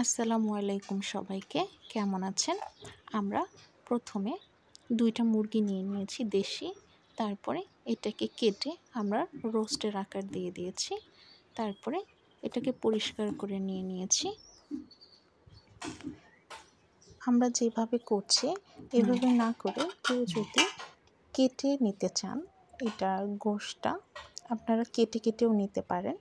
আসসালামু আলাইকুম সবাইকে, কেমন আছেন? আমরা প্রথমে 2টা মুরগি নিয়ে নিয়েছি দেশি। তারপরে এটাকে কেটে আমরা রোস্টের আকার দিয়ে দিয়েছি। তারপরে এটাকে পরিষ্কার করে নিয়েছি। আমরা যেভাবে করছি এভাবে না করে কেউ যদি কেটে নিতে চান এটার গোশটা আপনারা কেটেও নিতে পারেন।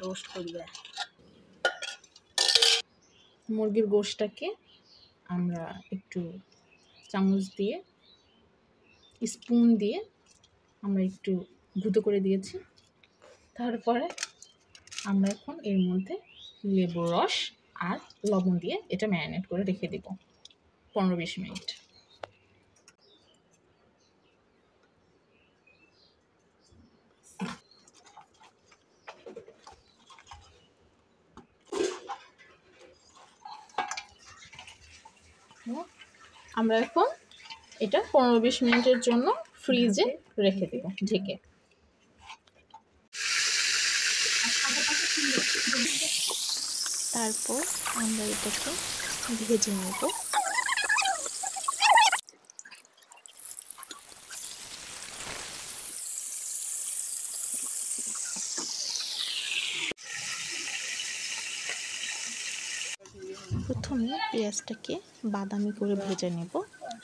রোস্ট করবে মুরগির গোশটাকে আমরা একটু চামচ দিয়ে স্পুন দিয়ে আমরা একটু গুঁতো করে দিয়েছি। তারপরে আমরা এখন এর মধ্যে লেবুর রস আর লবণ দিয়ে এটা ম্যারিনেট করে রেখে দেব 15-20 মিনিট। আমরা এখন এটা 15-20 মিনিটের জন্য ফ্রিজে রেখে দেব ঢেকে। তারপর আমরা এটাকে ভেজে নেব। প্রথমে পেঁয়াজটাকে বাদামি করে ভেজে নেব।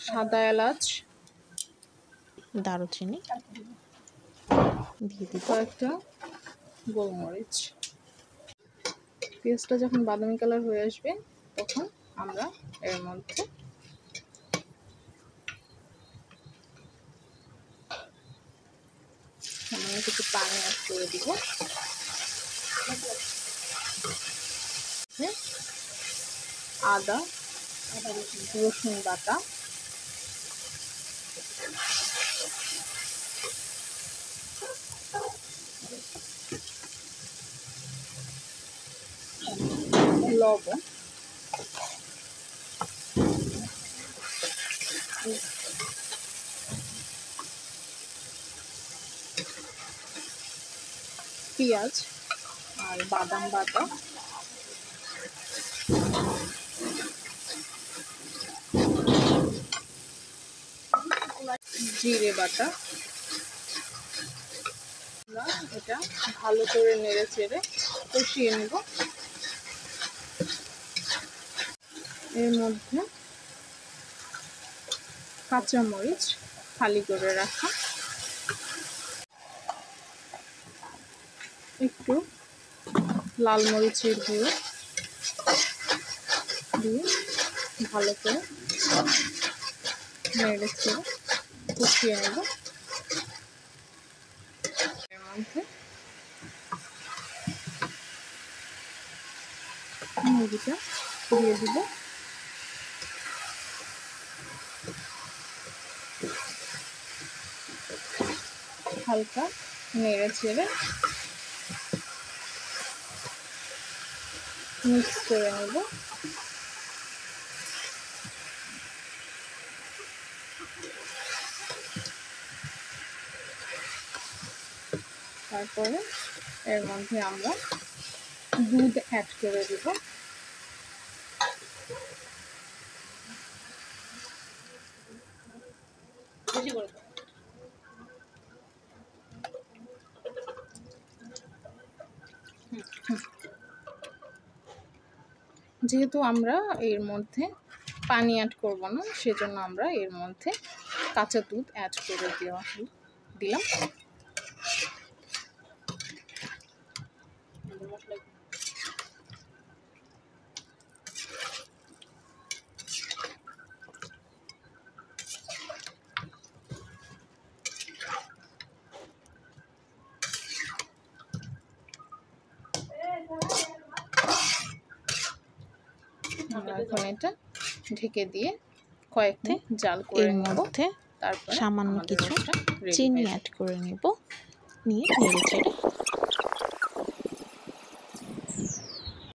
সাদা এলাচ, দারুচিনি দিয়ে দিব, একটা গোলমরিচ। পেঁয়াজটা যখন বাদামি কালার হয়ে আসবে তখন আমরা এর মধ্যে সামান্য কিছু পানি অ্যাড করে দিব। আদা রসুন বাটা, লবণ, পেঁয়াজ আর বাদাম বাটা, জিরে বাটা। এটা ভালো করে নেড়ে চেড়ে কষিয়ে নেব। এর মধ্যে কাঁচামরিচ ফালি করে রাখা, একটু লাল মরিচের গুঁড়ো দিয়ে ভালো করে নেড়ে চেড়ে কষিয়ে নেব। এর মধ্যে মুরগিটা দিয়ে দিব। হালকা নেড়ে চেড়ে মিক্স করে নেব। তারপরে এর মধ্যে আমরা দুধ অ্যাড করে দিব। যেহেতু আমরা এর মধ্যে পানি অ্যাড করব না, সেজন্য আমরা এর মধ্যে কাঁচা দুধ অ্যাড করে দিলাম। এখন এটা ঢেকে দিয়ে কয়েকটা জাল করে নেব। তারপর সামান্য কিছু চিনি অ্যাড করে নেব, নিয়ে নেড়ে চেড়ে